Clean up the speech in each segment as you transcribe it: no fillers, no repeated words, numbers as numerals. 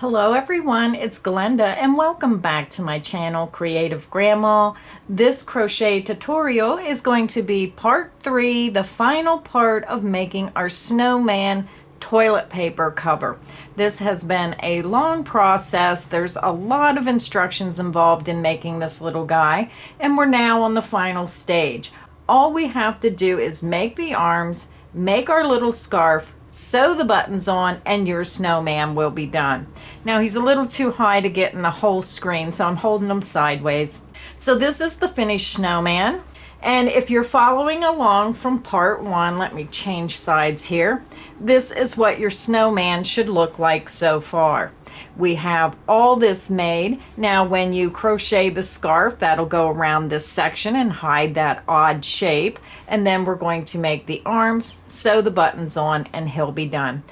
Hello everyone, it's Glenda and welcome back to my channel, Creative Grandma. This crochet tutorial is going to be part 3, the final part of making our snowman toilet paper cover. This has been a long process. There's a lot of instructions involved in making this little guy, and we're now on the final stage. All we have to do is make the arms, make our little scarf, sew the buttons on, and your snowman will be done. Now he's a little too high to get in the whole screen, so I'm holding him sideways. So this is the finished snowman. And if you're following along from part 1, let me change sides here. This is what your snowman should look like so far. We have all this made. Now when you crochet the scarf, that'll go around this section and hide that odd shape. And then we're going to make the arms, sew the buttons on, and he'll be done.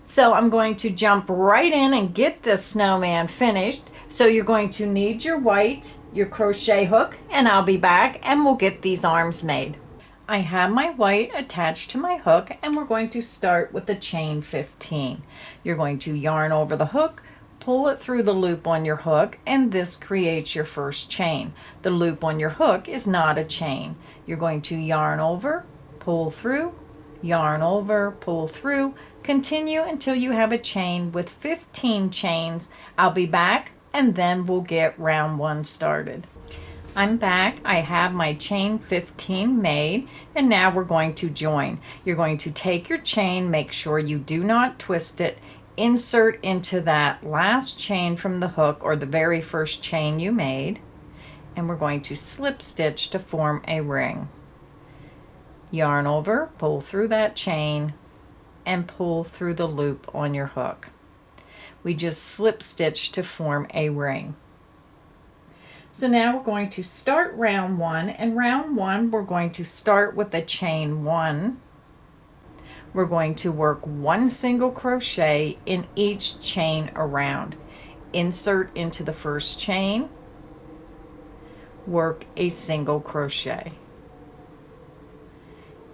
So I'm going to jump right in and get this snowman finished. So you're going to need your white, your crochet hook, and I'll be back and we'll get these arms made. I have my white attached to my hook, and we're going to start with the chain 15. You're going to yarn over the hook, pull it through the loop on your hook, and this creates your first chain. The loop on your hook is not a chain. You're going to yarn over, pull through, yarn over, pull through, continue until you have a chain with 15 chains. I'll be back and then we'll get round 1 started. I'm back. I have my chain 15 made, and now we're going to join. You're going to take your chain, make sure you do not twist it, insert into that last chain from the hook or the very first chain you made, and we're going to slip stitch to form a ring. Yarn over, pull through that chain, and pull through the loop on your hook. We just slip stitch to form a ring. So now we're going to start round 1, and round 1 we're going to start with a chain 1. We're going to work 1 single crochet in each chain around. Insert into the first chain, work a single crochet.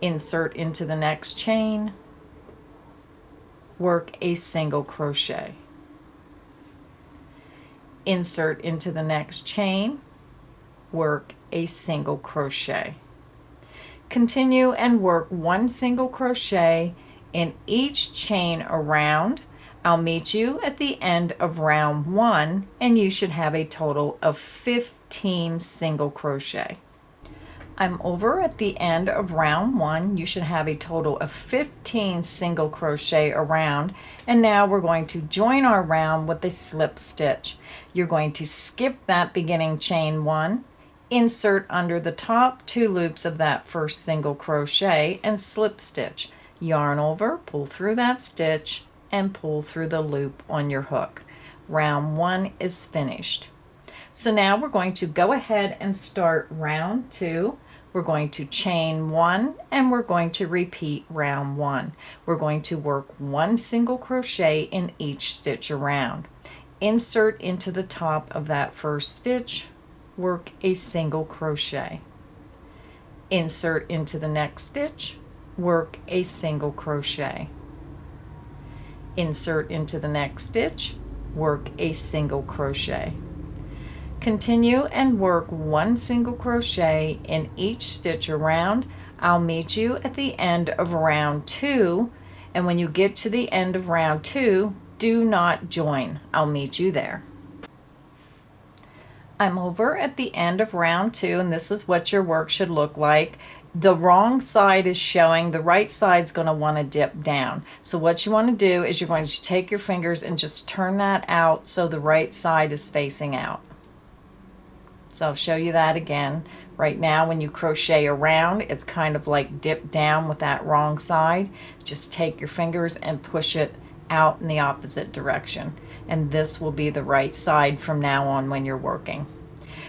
Insert into the next chain, work a single crochet. Insert into the next chain, work a single crochet. Continue and work 1 single crochet in each chain around. I'll meet you at the end of round 1, and you should have a total of 15 single crochet. I'm over at the end of round 1. You should have a total of 15 single crochet around, and now we're going to join our round with a slip stitch. You're going to skip that beginning chain 1, insert under the top 2 loops of that first single crochet, and slip stitch. Yarn over, pull through that stitch, and pull through the loop on your hook. Round 1 is finished. So now we're going to go ahead and start round 2. We're going to chain 1, and we're going to repeat round 1. We're going to work 1 single crochet in each stitch around. Insert into the top of that first stitch, work a single crochet. Insert into the next stitch, work a single crochet. Insert into the next stitch, work a single crochet. Continue and work 1 single crochet in each stitch around. I'll meet you at the end of round 2, and when you get to the end of round 2, do not join. I'll meet you there. I'm over at the end of round 2, and this is what your work should look like. The wrong side is showing, the right side's going to want to dip down. So what you want to do is you're going to take your fingers and just turn that out so the right side is facing out. So I'll show you that again. Right now when you crochet around, it's kind of like dip down with that wrong side. Just take your fingers and push it out in the opposite direction. And this will be the right side from now on when you're working.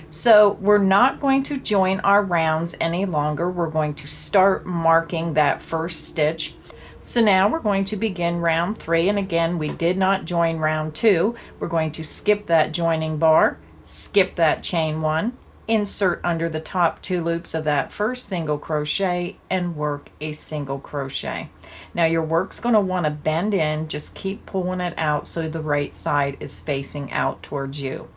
So we're not going to join our rounds any longer. We're going to start marking that first stitch. So now we're going to begin round 3, and again we did not join round 2. We're going to skip that joining bar, skip that chain 1, insert under the top 2 loops of that first single crochet and work a single crochet. Now your work's going to want to bend in, just keep pulling it out so the right side is facing out towards you.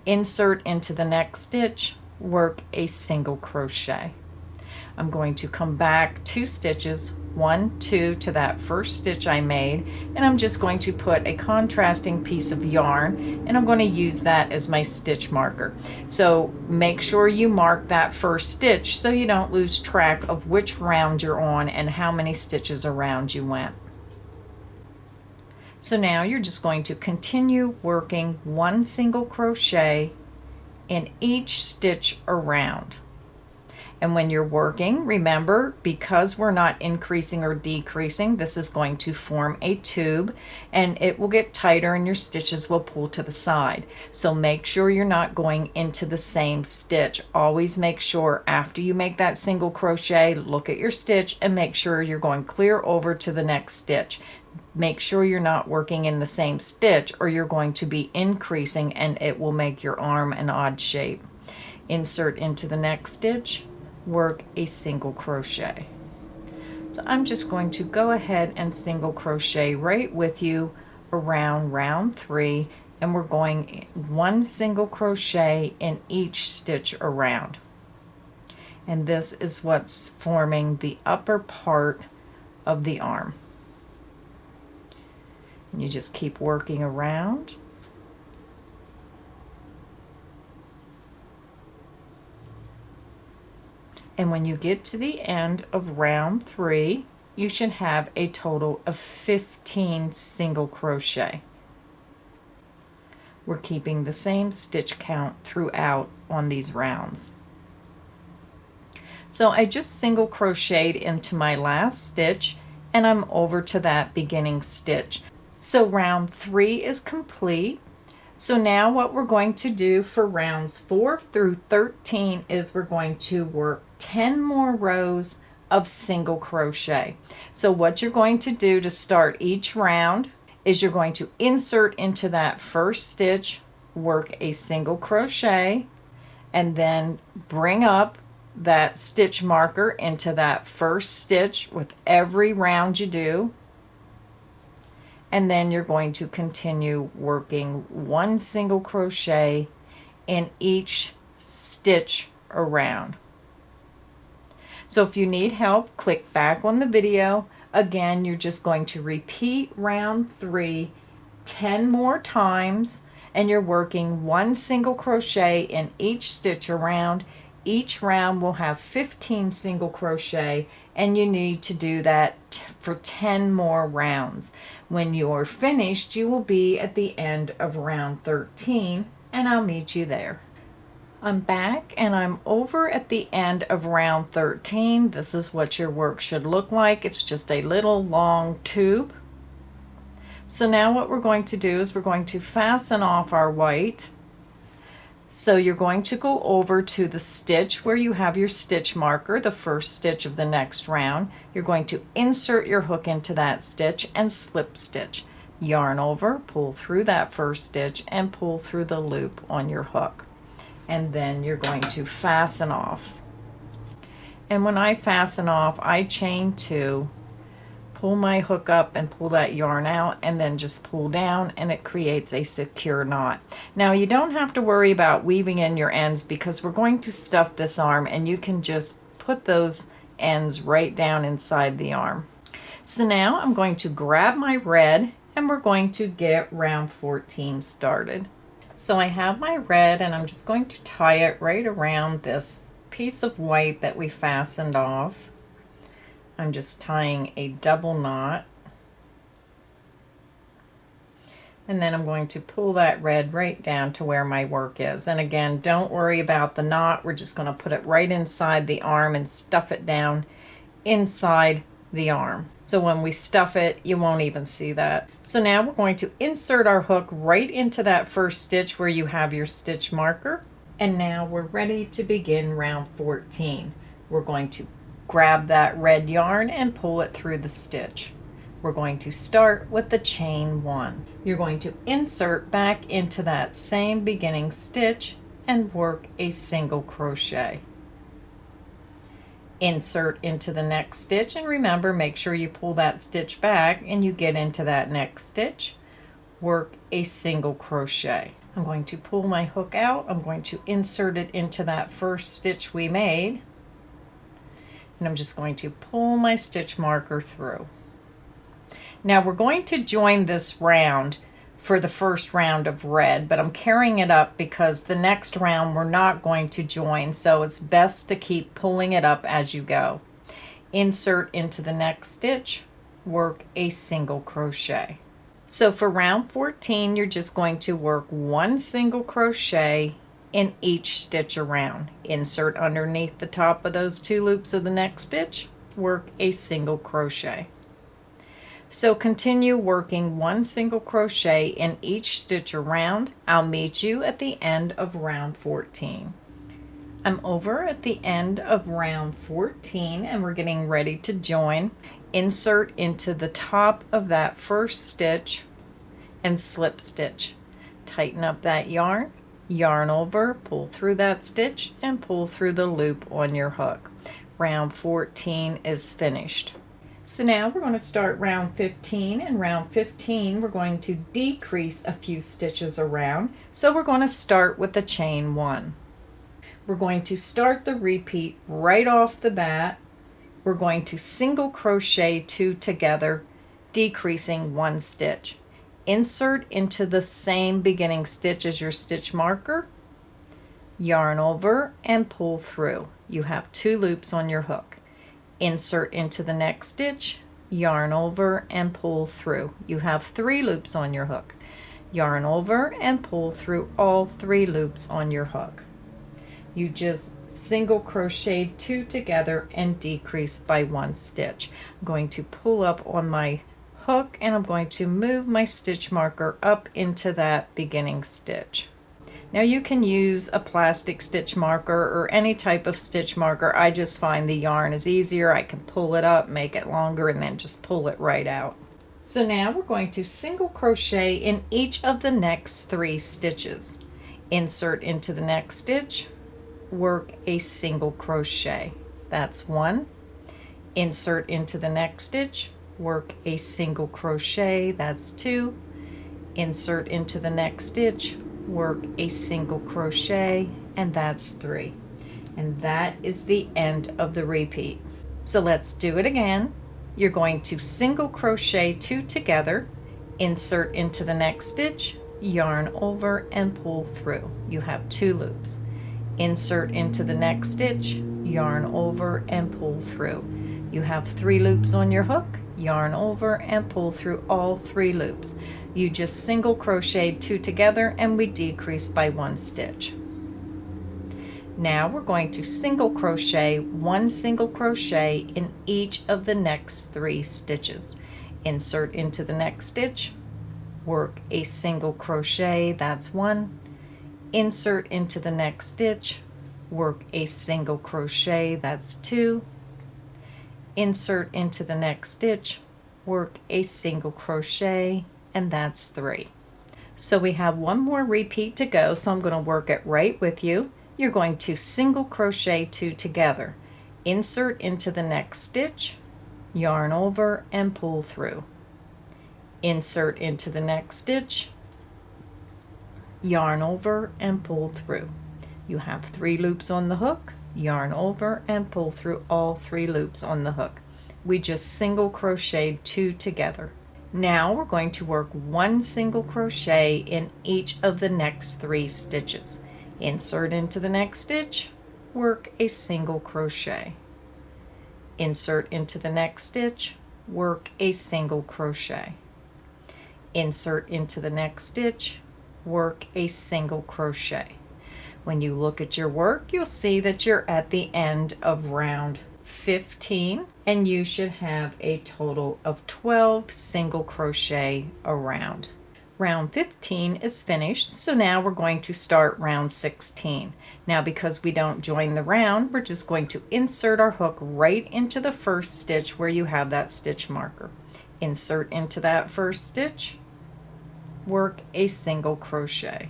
Insert into the next stitch, work a single crochet. I'm going to come back 2 stitches, 1, 2 to that first stitch I made, and I'm just going to put a contrasting piece of yarn, and I'm going to use that as my stitch marker. So make sure you mark that first stitch so you don't lose track of which round you're on and how many stitches around you went. So now you're just going to continue working 1 single crochet in each stitch around. And when you're working, remember, because we're not increasing or decreasing, this is going to form a tube and it will get tighter and your stitches will pull to the side. So make sure you're not going into the same stitch. Always make sure after you make that single crochet, look at your stitch and make sure you're going clear over to the next stitch. Make sure you're not working in the same stitch or you're going to be increasing and it will make your arm an odd shape. Insert into the next stitch, work a single crochet. So I'm just going to go ahead and single crochet right with you around round 3, and we're going 1 single crochet in each stitch around. And this is what's forming the upper part of the arm. And you just keep working around. And when you get to the end of round 3, you should have a total of 15 single crochet. We're keeping the same stitch count throughout on these rounds. So I just single crocheted into my last stitch and I'm over to that beginning stitch. So round 3 is complete. So now what we're going to do for rounds 4 through 13 is we're going to work 10 more rows of single crochet. So what you're going to do to start each round is you're going to insert into that first stitch, work a single crochet, and then bring up that stitch marker into that first stitch with every round you do. And then you're going to continue working 1 single crochet in each stitch around. So if you need help, click back on the video. Again, you're just going to repeat round 3 10 more times, and you're working 1 single crochet in each stitch around. Each round will have 15 single crochet, and you need to do that for 10 more rounds. When you're finished, you will be at the end of round 13, and I'll meet you there. I'm back and I'm over at the end of round 13. This is what your work should look like. It's just a little long tube. So now what we're going to do is we're going to fasten off our white. So you're going to go over to the stitch where you have your stitch marker, the first stitch of the next round. You're going to insert your hook into that stitch and slip stitch. Yarn over, pull through that first stitch and pull through the loop on your hook. And then you're going to fasten off. And when I fasten off, I chain 2, pull my hook up and pull that yarn out, and then just pull down, and it creates a secure knot. Now you don't have to worry about weaving in your ends because we're going to stuff this arm, and you can just put those ends right down inside the arm. So now I'm going to grab my red and we're going to get round 14 started. So I have my red and I'm just going to tie it right around this piece of white that we fastened off. I'm just tying a double knot. And then I'm going to pull that red right down to where my work is. And again, don't worry about the knot. We're just going to put it right inside the arm and stuff it down inside the arm. So when we stuff it, you won't even see that. So now we're going to insert our hook right into that first stitch where you have your stitch marker. And now we're ready to begin round 14. We're going to grab that red yarn and pull it through the stitch. We're going to start with the chain 1. You're going to insert back into that same beginning stitch and work a single crochet. Insert into the next stitch, and remember, make sure you pull that stitch back and you get into that next stitch. Work a single crochet. I'm going to pull my hook out. I'm going to insert it into that first stitch we made, and I'm just going to pull my stitch marker through. Now we're going to join this round for the first round of red, but I'm carrying it up because the next round we're not going to join, so it's best to keep pulling it up as you go. Insert into the next stitch, work a single crochet. So for round 14, you're just going to work one single crochet in each stitch around. Insert underneath the top of those 2 loops of the next stitch, work a single crochet. So continue working one single crochet in each stitch around. I'll meet you at the end of round 14. I'm over at the end of round 14 and we're getting ready to join. Insert into the top of that first stitch and slip stitch. Tighten up that yarn, yarn over, pull through that stitch and pull through the loop on your hook. Round 14 is finished. So now we're going to start round 15, and round 15 we're going to decrease a few stitches around. So we're going to start with the chain 1. We're going to start the repeat right off the bat. We're going to single crochet 2 together, decreasing 1 stitch. Insert into the same beginning stitch as your stitch marker, yarn over and pull through. You have 2 loops on your hook. Insert into the next stitch, yarn over and pull through. You have 3 loops on your hook. Yarn over and pull through all 3 loops on your hook. You just single crochet 2 together and decrease by 1 stitch. I'm going to pull up on my hook and I'm going to move my stitch marker up into that beginning stitch. Now you can use a plastic stitch marker or any type of stitch marker. I just find the yarn is easier. I can pull it up, make it longer, and then just pull it right out. So now we're going to single crochet in each of the next 3 stitches. Insert into the next stitch, work a single crochet. That's 1. Insert into the next stitch, work a single crochet. That's 2. Insert into the next stitch, work a single crochet, and that's 3. And that is the end of the repeat. So let's do it again. You're going to single crochet 2 together, insert into the next stitch, yarn over and pull through. You have 2 loops. Insert into the next stitch, yarn over and pull through. You have 3 loops on your hook, yarn over and pull through all 3 loops. You just single crochet 2 together and we decrease by 1 stitch. Now we're going to single crochet 1 single crochet in each of the next 3 stitches. Insert into the next stitch, work a single crochet, that's 1. Insert into the next stitch, work a single crochet, that's 2. Insert into the next stitch, work a single crochet, and that's 3. So we have 1 more repeat to go, so I'm going to work it right with you. You're going to single crochet 2 together, insert into the next stitch, yarn over and pull through. Insert into the next stitch, yarn over and pull through. You have 3 loops on the hook, yarn over and pull through all 3 loops on the hook. We just single crocheted 2 together. Now we're going to work 1 single crochet in each of the next 3 stitches. Insert into the next stitch, work a single crochet. Insert into the next stitch, work a single crochet. Insert into the next stitch, work a single crochet. When you look at your work, you'll see that you're at the end of round 15 and you should have a total of 12 single crochet around. Round 15 is finished, so now we're going to start round 16. Now because we don't join the round, we're just going to insert our hook right into the first stitch where you have that stitch marker. Insert into that first stitch, work a single crochet.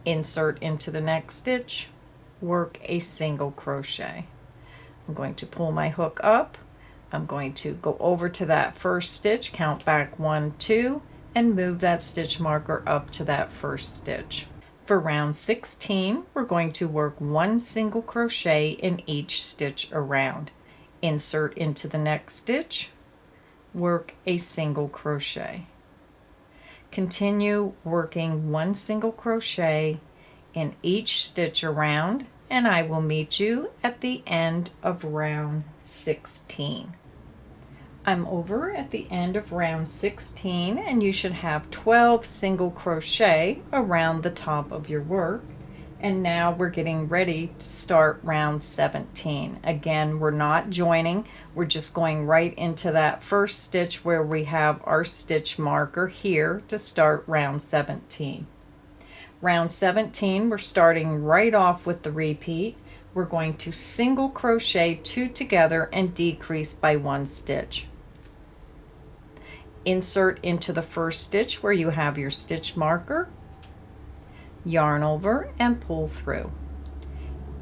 insert into the next stitch, work a single crochet. I'm going to pull my hook up. I'm going to go over to that first stitch, count back 1, 2, and move that stitch marker up to that first stitch. For round 16, we're going to work 1 single crochet in each stitch around. Insert into the next stitch, work a single crochet. Continue working 1 single crochet in each stitch around, and I will meet you at the end of round 16. I'm over at the end of round 16, and you should have 12 single crochet around the top of your work. And now we're getting ready to start round 17. Again, we're not joining, we're just going right into that first stitch where we have our stitch marker here to start round 17. Round 17, we're starting right off with the repeat. We're going to single crochet 2 together and decrease by 1 stitch. Insert into the first stitch where you have your stitch marker, yarn over and pull through.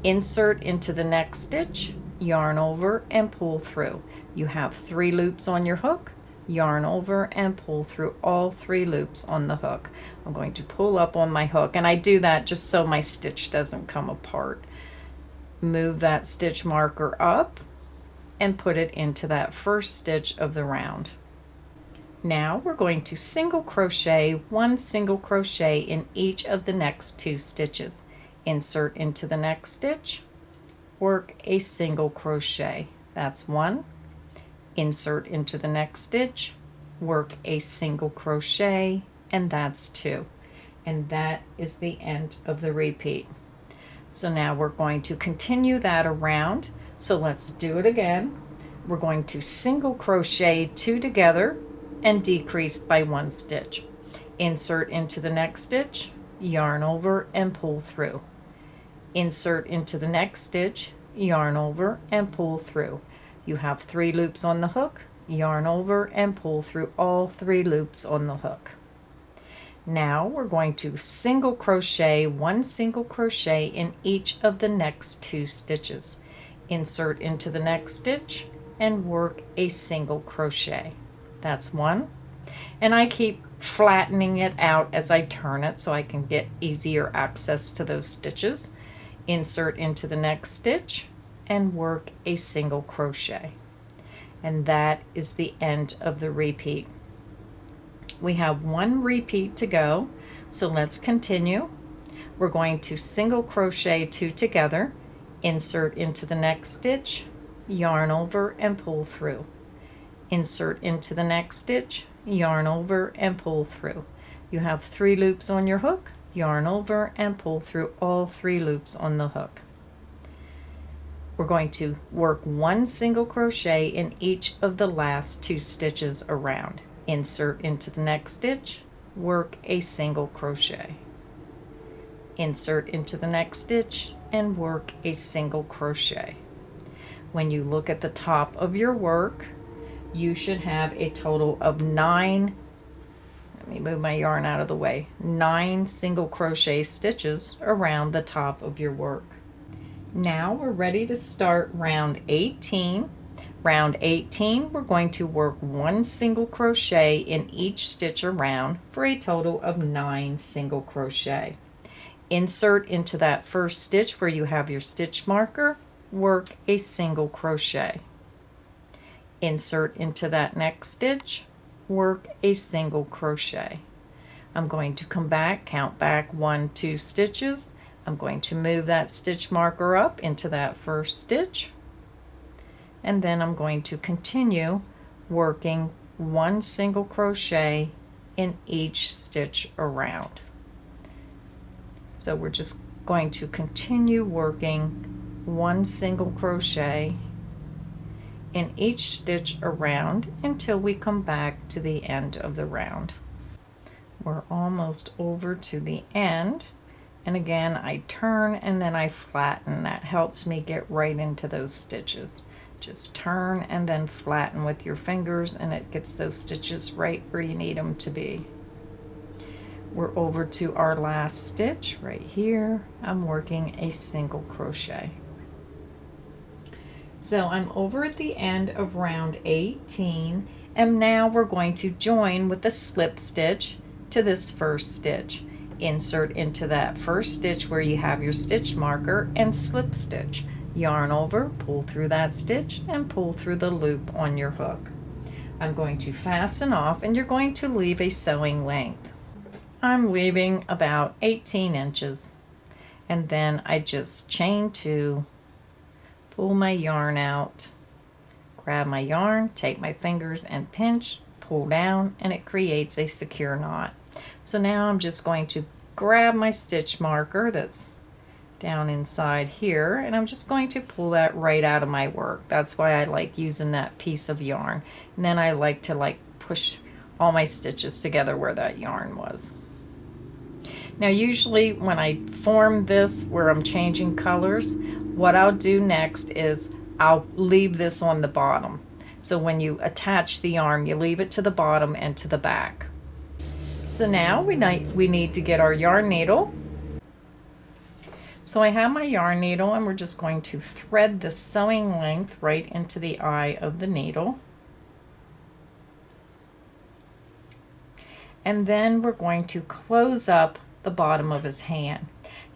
Insert into the next stitch, yarn over and pull through. You have 3 loops on your hook, yarn over and pull through all 3 loops on the hook. I'm going to pull up on my hook, and I do that just so my stitch doesn't come apart. Move that stitch marker up and put it into that first stitch of the round. Now we're going to single crochet 1 single crochet in each of the next 2 stitches. Insert into the next stitch, work a single crochet. That's 1. Insert into the next stitch, work a single crochet, and that's 2. And that is the end of the repeat. So now we're going to continue that around. So let's do it again. We're going to single crochet 2 together and decrease by 1 stitch. Insert into the next stitch, yarn over and pull through. Insert into the next stitch, yarn over and pull through. You have 3 loops on the hook, yarn over and pull through all 3 loops on the hook. Now we're going to single crochet 1 single crochet in each of the next 2 stitches. Insert into the next stitch and work a single crochet. That's 1, and I keep flattening it out as I turn it so I can get easier access to those stitches. Insert into the next stitch and work a single crochet, and that is the end of the repeat. We have 1 repeat to go, so let's continue. We're going to single crochet 2 together, insert into the next stitch, yarn over and pull through. Insert into the next stitch, yarn over and pull through. You have 3 loops on your hook, yarn over and pull through all 3 loops on the hook. We're going to work 1 single crochet in each of the last 2 stitches around. Insert into the next stitch, work a single crochet. Insert into the next stitch and work a single crochet. When you look at the top of your work, you should have a total of 9, let me move my yarn out of the way, 9 single crochet stitches around the top of your work. Now we're ready to start round 18. Round 18, we're going to work 1 single crochet in each stitch around for a total of 9 single crochet. Insert into that first stitch where you have your stitch marker, work a single crochet. Insert into that next stitch, work a single crochet. I'm going to come back, count back 1, 2 stitches. I'm going to move that stitch marker up into that first stitch, and then I'm going to continue working 1 single crochet in each stitch around. So we're just going to continue working 1 single crochet in each stitch around until we come back to the end of the round. We're almost over to the end, and again I turn and then I flatten. That helps me get right into those stitches. Just turn and then flatten with your fingers, and it gets those stitches right where you need them to be. We're over to our last stitch right here. I'm working a single crochet. So I'm over at the end of round 18, and now we're going to join with the slip stitch to this first stitch. Insert into that first stitch where you have your stitch marker and slip stitch. Yarn over, pull through that stitch, and pull through the loop on your hook. I'm going to fasten off, and you're going to leave a sewing length. I'm leaving about 18 inches, and then I just chain 2, pull my yarn out, grab my yarn, take my fingers and pinch, pull down, and it creates a secure knot. So now I'm just going to grab my stitch marker that's down inside here, and I'm just going to pull that right out of my work. That's why I like using that piece of yarn. And then I like to push all my stitches together where that yarn was. Now usually when I form this where I'm changing colors, what I'll do next is I'll leave this on the bottom. So when you attach the yarn, you leave it to the bottom and to the back. So now we need to get our yarn needle. So I have my yarn needle, and we're just going to thread the sewing length right into the eye of the needle. And then we're going to close up the bottom of his hand.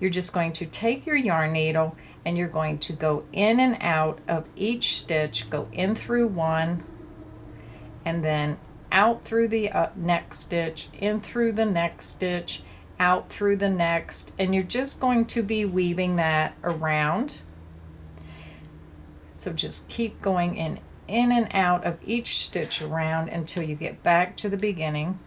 You're just going to take your yarn needle and you're going to go in and out of each stitch, go in through one and then out through the next stitch, in through the next stitch, out through the next, and you're just going to be weaving that around. So just keep going in and out of each stitch around until you get back to the beginning.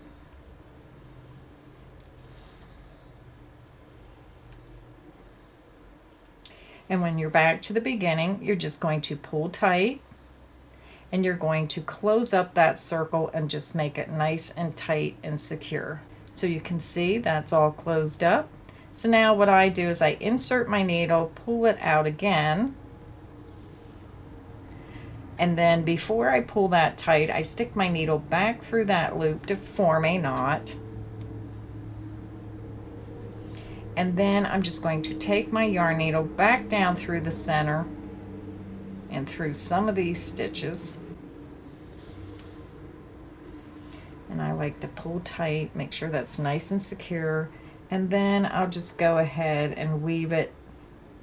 And when you're back to the beginning, you're just going to pull tight and you're going to close up that circle and just make it nice and tight and secure. So you can see that's all closed up. So now what I do is I insert my needle, pull it out again, and then before I pull that tight, I stick my needle back through that loop to form a knot. And then I'm just going to take my yarn needle back down through the center and through some of these stitches. And I like to pull tight, make sure that's nice and secure, and then I'll just go ahead and weave it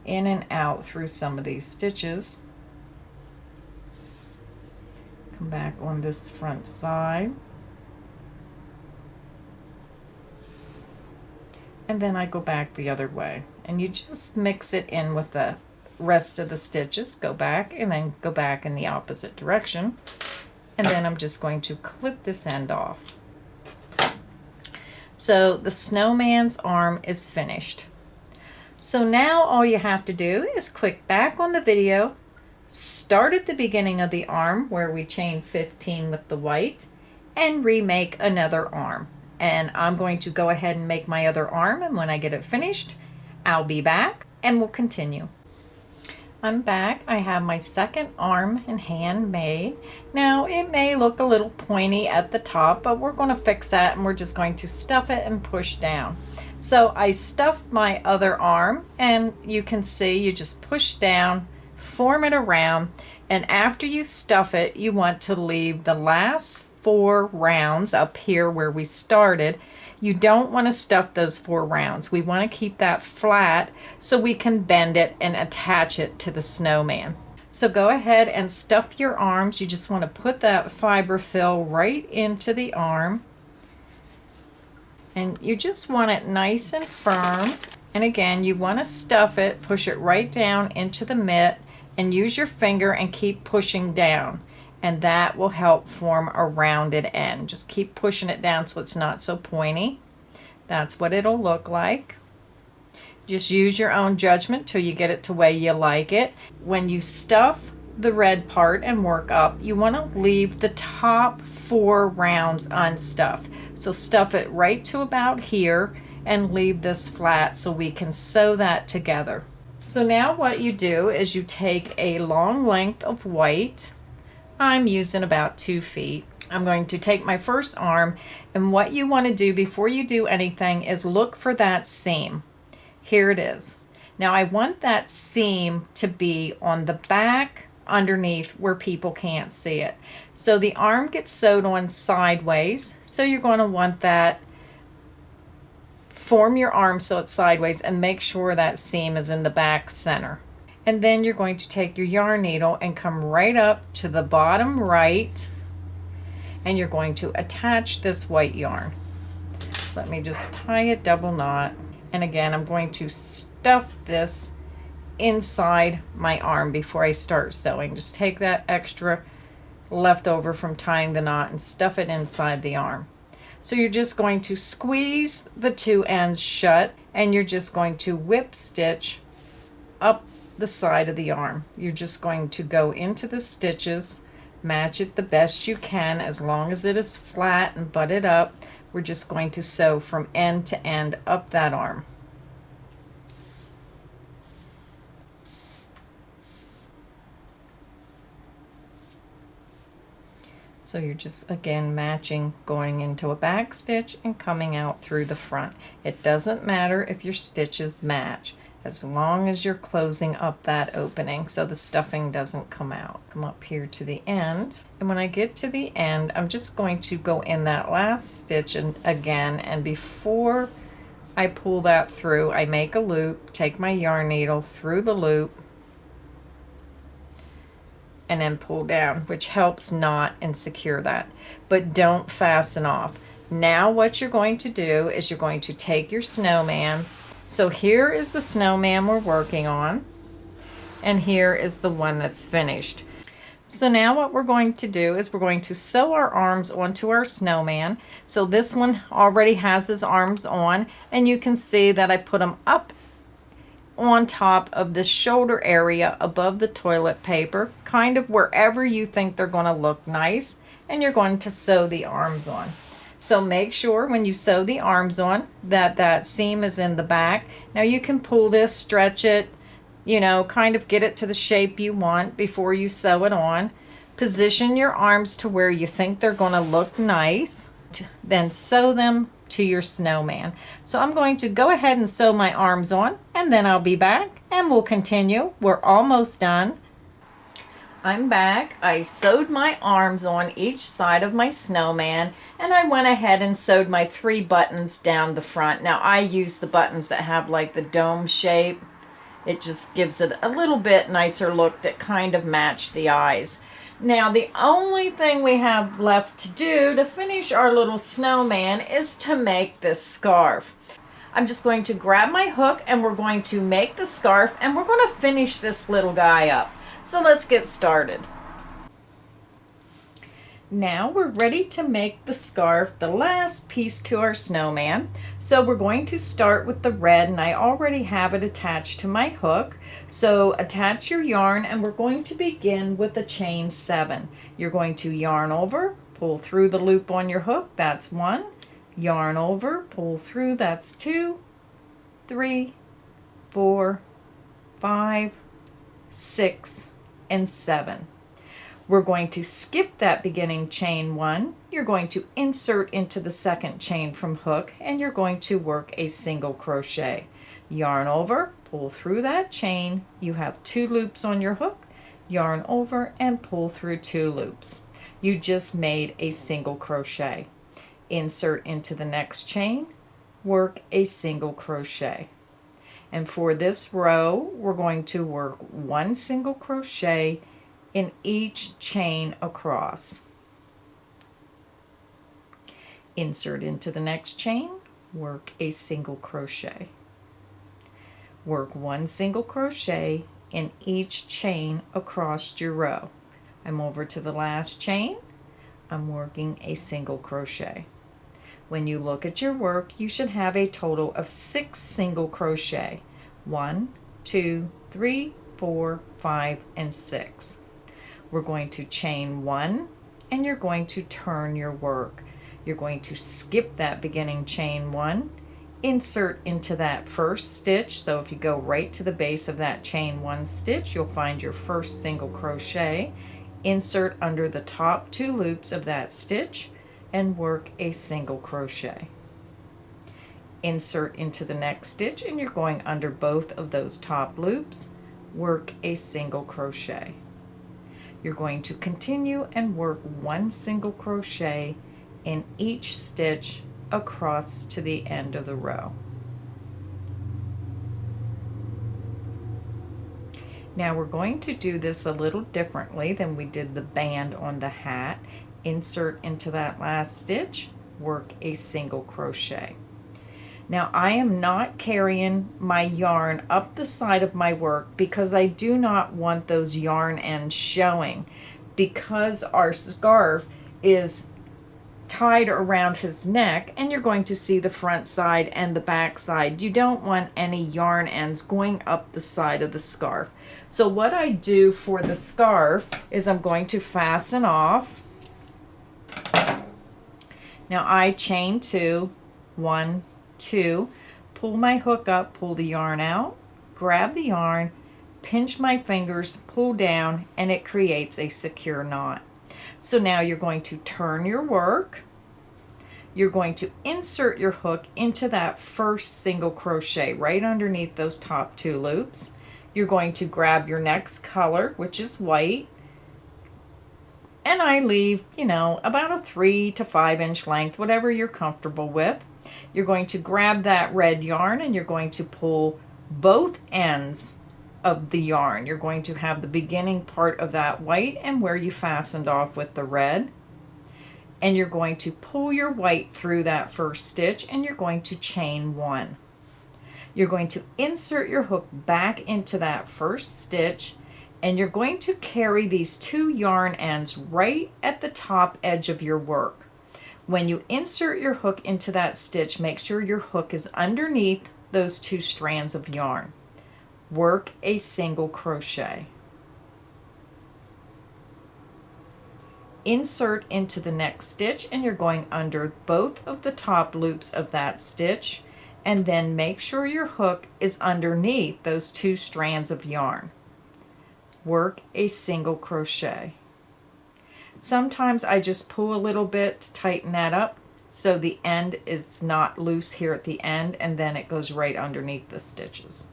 in and out through some of these stitches. Come back on this front side. And then I go back the other way. And you just mix it in with the rest of the stitches. Go back and then go back in the opposite direction. And then I'm just going to clip this end off. So the snowman's arm is finished. So now all you have to do is click back on the video, start at the beginning of the arm where we chained 15 with the white, and remake another arm. And I'm going to go ahead and make my other arm, and when I get it finished, I'll be back and we'll continue. I'm back. I have my second arm and hand made. Now it may look a little pointy at the top, but we're going to fix that and we're just going to stuff it and push down. So I stuffed my other arm, and you can see you just push down, form it around, and after you stuff it, you want to leave the last 4 rounds up here where we started. You don't want to stuff those 4 rounds. We want to keep that flat so we can bend it and attach it to the snowman. So go ahead and stuff your arms. You just want to put that fiber fill right into the arm. And you just want it nice and firm. And again, you want to stuff it, push it right down into the mitt, and use your finger and keep pushing down. And that will help form a rounded end. Just keep pushing it down so it's not so pointy. That's what it'll look like. Just use your own judgment till you get it to the way you like it. When you stuff the red part and work up, you want to leave the top 4 rounds unstuffed. So stuff it right to about here and leave this flat so we can sew that together. So now what you do is you take a long length of white. I'm using about 2 feet, I'm going to take my first arm, and what you want to do before you do anything is look for that seam. Here it is. Now I want that seam to be on the back underneath where people can't see it. So the arm gets sewed on sideways, so you're going to want that, form your arm so it's sideways and make sure that seam is in the back center. And then you're going to take your yarn needle and come right up to the bottom right, and you're going to attach this white yarn. So let me just tie a double knot, and again I'm going to stuff this inside my arm before I start sewing. Just take that extra left over from tying the knot and stuff it inside the arm. So you're just going to squeeze the two ends shut, and you're just going to whip stitch up the side of the arm. You're just going to go into the stitches, match it the best you can as long as it is flat and butted up. We're just going to sew from end to end up that arm. So you're just again matching, going into a back stitch and coming out through the front. It doesn't matter if your stitches match as long as you're closing up that opening so the stuffing doesn't come out. Come up here to the end, and when I get to the end I'm just going to go in that last stitch and again, and before I pull that through I make a loop, take my yarn needle through the loop, and then pull down, which helps knot and secure that, but don't fasten off. Now what you're going to do is you're going to take your snowman. So here is the snowman we're working on, and here is the one that's finished. So now what we're going to do is we're going to sew our arms onto our snowman. So this one already has his arms on, and you can see that I put them up on top of the shoulder area above the toilet paper, kind of wherever you think they're going to look nice, and you're going to sew the arms on. So make sure when you sew the arms on that that seam is in the back. Now you can pull this, stretch it, you know, kind of get it to the shape you want before you sew it on. Position your arms to where you think they're going to look nice, then sew them to your snowman. So I'm going to go ahead and sew my arms on, and then I'll be back and we'll continue. We're almost done. I'm back. I sewed my arms on each side of my snowman, and I went ahead and sewed my 3 buttons down the front. Now I use the buttons that have like the dome shape. It just gives it a little bit nicer look that kind of match the eyes. Now the only thing we have left to do to finish our little snowman is to make this scarf. I'm just going to grab my hook and we're going to make the scarf, and we're going to finish this little guy up. So let's get started. Now we're ready to make the scarf, the last piece to our snowman. So we're going to start with the red, and I already have it attached to my hook. So attach your yarn, and we're going to begin with a chain 7. You're going to yarn over, pull through the loop on your hook, that's 1. Yarn over, pull through, that's 2, 3, 4, 5, 6, and 7. We're going to skip that beginning chain 1. You're going to insert into the second chain from hook, and you're going to work a single crochet. Yarn over, pull through that chain. You have 2 loops on your hook. Yarn over and pull through 2 loops. You just made a single crochet. Insert into the next chain, work a single crochet. And for this row, we're going to work 1 single crochet in each chain across. Insert into the next chain, work a single crochet. Work 1 single crochet in each chain across your row. I'm over to the last chain, I'm working a single crochet. When you look at your work, you should have a total of 6 single crochet. 1, 2, 3, 4, 5, and 6. We're going to chain 1, and you're going to turn your work. You're going to skip that beginning chain 1, insert into that first stitch. So if you go right to the base of that chain 1 stitch, you'll find your first single crochet. insert under the top 2 loops of that stitch and work a single crochet. Insert into the next stitch and you're going under both of those top loops, work a single crochet. You're going to continue and work 1 single crochet in each stitch across to the end of the row. Now we're going to do this a little differently than we did the band on the hat. Insert into that last stitch, work a single crochet. Now I am not carrying my yarn up the side of my work because I do not want those yarn ends showing. Because our scarf is tied around his neck and you're going to see the front side and the back side, you don't want any yarn ends going up the side of the scarf. So what I do for the scarf is I'm going to fasten off. Now I chain 2, 1, 2, pull my hook up, pull the yarn out, grab the yarn, pinch my fingers, pull down, and it creates a secure knot. So now you're going to turn your work. You're going to insert your hook into that first single crochet right underneath those top 2 loops. You're going to grab your next color, which is white, and I leave, about a 3 to 5 inch length, whatever you're comfortable with. You're going to grab that red yarn and you're going to pull both ends of the yarn. You're going to have the beginning part of that white and where you fastened off with the red. And you're going to pull your white through that first stitch and you're going to chain 1. You're going to insert your hook back into that first stitch and you're going to carry these 2 yarn ends right at the top edge of your work. When you insert your hook into that stitch, make sure your hook is underneath those 2 strands of yarn. Work a single crochet. Insert into the next stitch and you're going under both of the top loops of that stitch, and then make sure your hook is underneath those 2 strands of yarn. Work a single crochet. Sometimes I just pull a little bit to tighten that up so the end is not loose here at the end, and then it goes right underneath the stitches.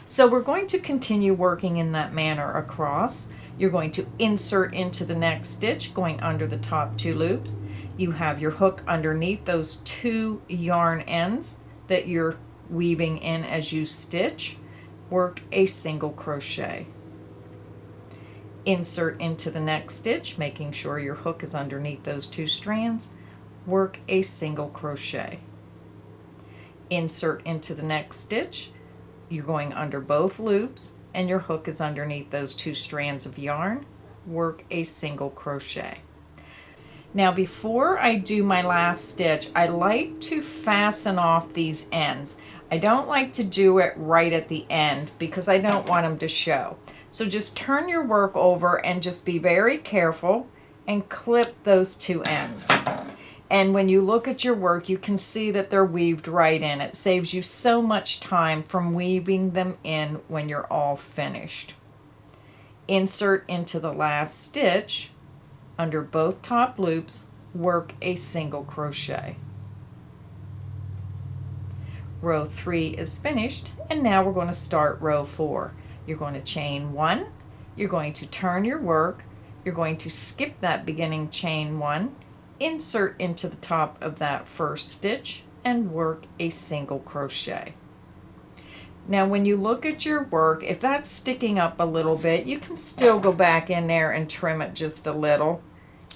So we're going to continue working in that manner across. You're going to insert into the next stitch, going under the top 2 loops. You have your hook underneath those 2 yarn ends that you're weaving in as you stitch. Work a single crochet. Insert into the next stitch, making sure your hook is underneath those 2 strands. Work a single crochet. Insert into the next stitch. You're going under both loops and your hook is underneath those 2 strands of yarn. Work a single crochet. Now before I do my last stitch, I like to fasten off these ends. I don't like to do it right at the end because I don't want them to show. So just turn your work over and just be very careful and clip those 2 ends. And when you look at your work, you can see that they're weaved right in. It saves you so much time from weaving them in when you're all finished. Insert into the last stitch under both top loops, work a single crochet. Row 3 is finished, and now we're going to start row 4. You're going to chain 1, you're going to turn your work, you're going to skip that beginning chain 1, insert into the top of that first stitch, and work a single crochet. Now when you look at your work, if that's sticking up a little bit, you can still go back in there and trim it just a little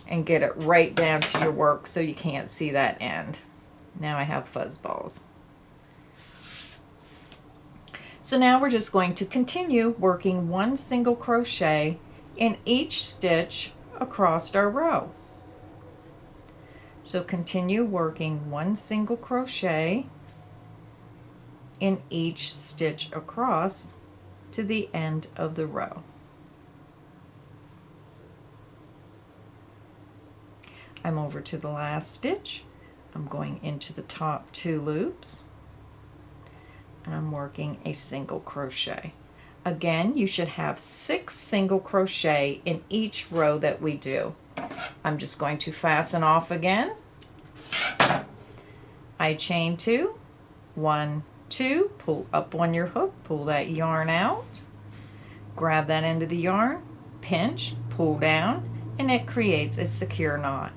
and get it right down to your work so you can't see that end. Now I have fuzz balls. So now we're just going to continue working 1 single crochet in each stitch across our row. So continue working 1 single crochet in each stitch across to the end of the row. I'm over to the last stitch. I'm going into the top 2 loops and I'm working a single crochet. Again, you should have 6 single crochet in each row that we do. I'm just going to fasten off again. I chain 2, 1, 2, pull up on your hook, pull that yarn out, grab that end of the yarn, pinch, pull down, and it creates a secure knot.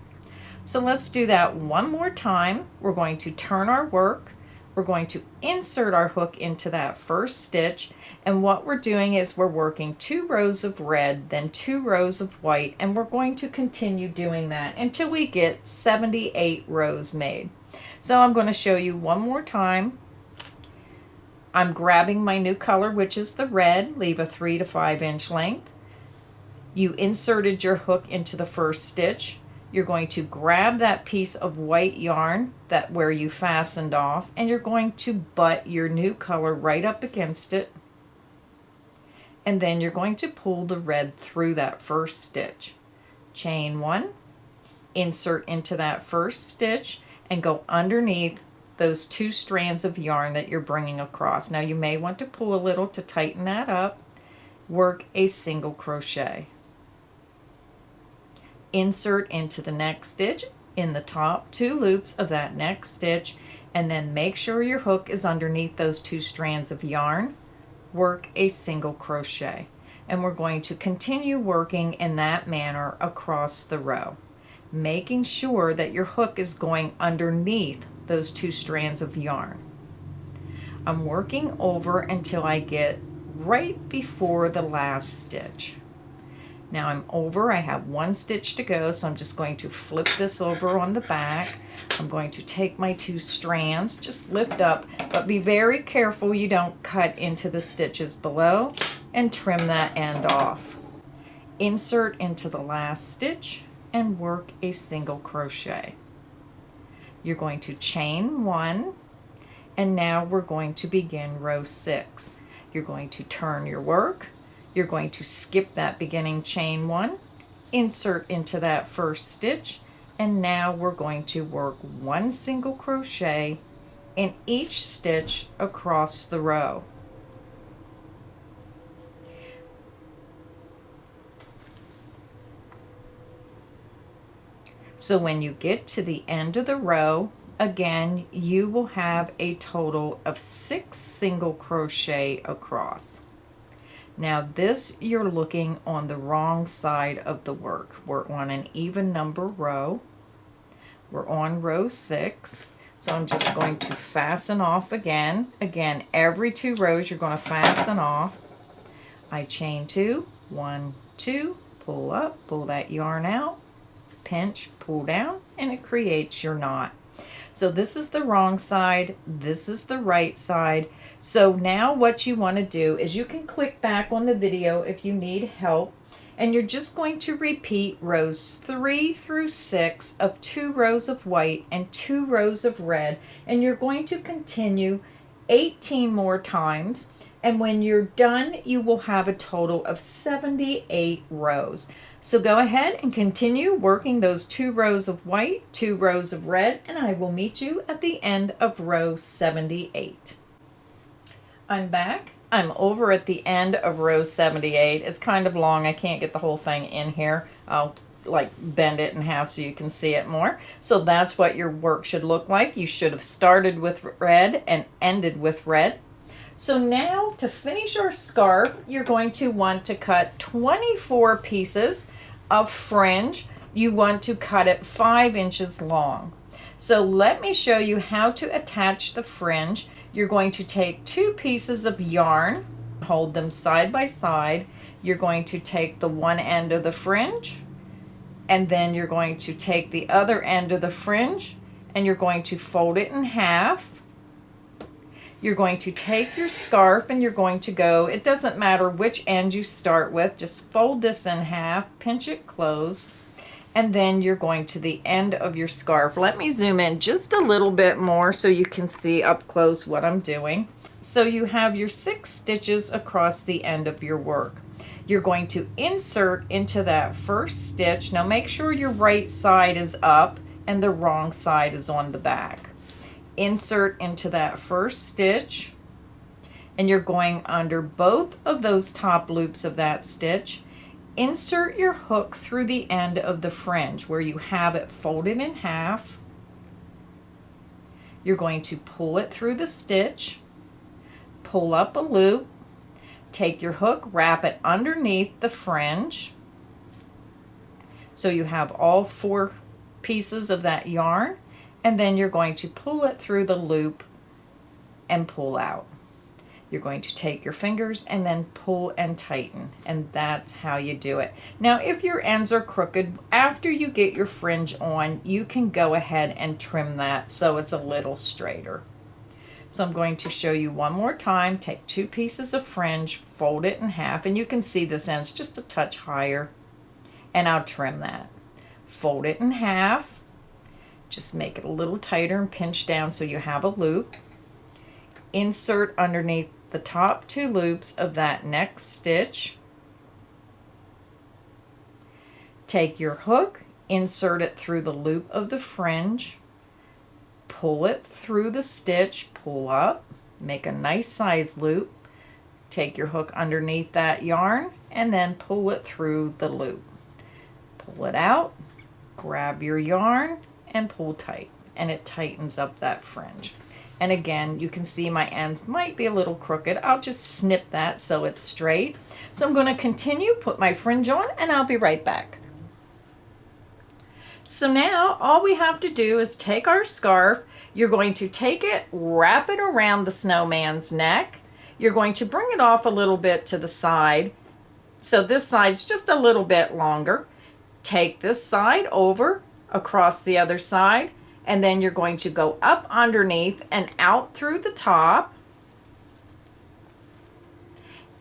So let's do that one more time. We're going to turn our work. We're going to insert our hook into that first stitch, and what we're doing is we're working 2 rows of red, then 2 rows of white, and we're going to continue doing that until we get 78 rows made. So I'm going to show you one more time. I'm grabbing my new color, which is the red. Leave a 3 to 5 inch length. You inserted your hook into the first stitch. You're going to grab that piece of white yarn that where you fastened off, and you're going to butt your new color right up against it, and then you're going to pull the red through that first stitch. Chain 1, insert into that first stitch, and go underneath those 2 strands of yarn that you're bringing across. Now you may want to pull a little to tighten that up. Work a single crochet. Insert into the next stitch in the top 2 loops of that next stitch, and then make sure your hook is underneath those 2 strands of yarn. Work a single crochet, and we're going to continue working in that manner across the row, making sure that your hook is going underneath those 2 strands of yarn. I'm working over until I get right before the last stitch. Now I'm over, I have 1 stitch to go, so I'm just going to flip this over on the back. I'm going to take my 2 strands, just lift up, but be very careful you don't cut into the stitches below, and trim that end off. Insert into the last stitch and work a single crochet. You're going to chain 1, and now we're going to begin row 6. You're going to turn your work. You're going to skip that beginning chain 1, insert into that first stitch, and now we're going to work 1 single crochet in each stitch across the row. So when you get to the end of the row, again, you will have a total of 6 single crochet across. Now this, you're looking on the wrong side of the work. We're on an even number row. We're on row 6. So I'm just going to fasten off again. Again, every 2 rows you're going to fasten off. I chain 2, 1, 2, pull up, pull that yarn out, pinch, pull down, and it creates your knot. So this is the wrong side, this is the right side. So now what you want to do is you can click back on the video if you need help, and you're just going to repeat rows 3 through 6 of 2 rows of white and 2 rows of red, and you're going to continue 18 more times, and when you're done you will have a total of 78 rows. So go ahead and continue working those 2 rows of white, 2 rows of red, and I will meet you at the end of row 78. I'm back. I'm over at the end of row 78. It's kind of long. I can't get the whole thing in here. I'll like bend it in half so you can see it more. So that's what your work should look like. You should have started with red and ended with red. So now to finish our scarf, you're going to want to cut 24 pieces of fringe. You want to cut it 5 inches long. So let me show you how to attach the fringe. You're going to take 2 pieces of yarn, hold them side by side. You're going to take the one end of the fringe, and then you're going to take the other end of the fringe, and you're going to fold it in half. You're going to take your scarf and you're going to go, it doesn't matter which end you start with, just fold this in half, pinch it closed, and then you're going to the end of your scarf. Let me zoom in just a little bit more so you can see up close what I'm doing. So you have your 6 stitches across the end of your work. You're going to insert into that first stitch. Now make sure your right side is up and the wrong side is on the back. Insert into that first stitch, and you're going under both of those top loops of that stitch. Insert your hook through the end of the fringe where you have it folded in half. You're going to pull it through the stitch, pull up a loop, take your hook, wrap it underneath the fringe. So you have all 4 pieces of that yarn, and then you're going to pull it through the loop and pull out. You're going to take your fingers and then pull and tighten, and that's how you do it. Now, if your ends are crooked, after you get your fringe on, you can go ahead and trim that so it's a little straighter. So I'm going to show you one more time. Take 2 pieces of fringe, fold it in half, and you can see this end's just a touch higher, and I'll trim that. Fold it in half, just make it a little tighter and pinch down so you have a loop. Insert underneath the top 2 loops of that next stitch. Take your hook, insert it through the loop of the fringe, pull it through the stitch, pull up, make a nice size loop, take your hook underneath that yarn, and then pull it through the loop. Pull it out, grab your yarn, and pull tight, and it tightens up that fringe. And again, you can see my ends might be a little crooked. I'll just snip that so it's straight. So I'm going to continue, put my fringe on, and I'll be right back. So now all we have to do is take our scarf. You're going to take it, wrap it around the snowman's neck. You're going to bring it off a little bit to the side. So this side's just a little bit longer. Take this side over across the other side, and then you're going to go up underneath and out through the top,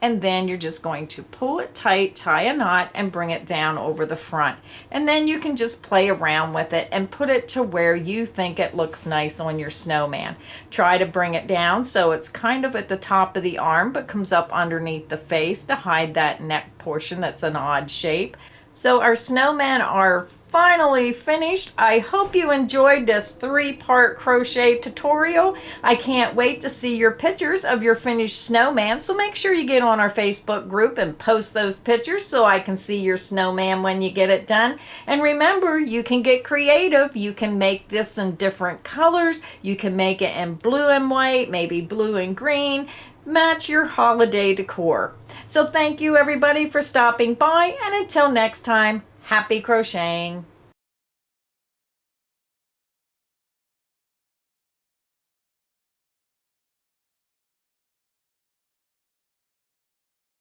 and then you're just going to pull it tight, tie a knot, and bring it down over the front. And then you can just play around with it and put it to where you think it looks nice on your snowman. Try to bring it down so it's kind of at the top of the arm but comes up underneath the face to hide that neck portion that's an odd shape. So our snowmen are finally finished. I hope you enjoyed this 3-part crochet tutorial. I can't wait to see your pictures of your finished snowman. So make sure you get on our Facebook group and post those pictures so I can see your snowman when you get it done. And remember, you can get creative. You can make this in different colors. You can make it in blue and white, maybe blue and green. Match your holiday decor. So thank you everybody for stopping by, and until next time, happy crocheting.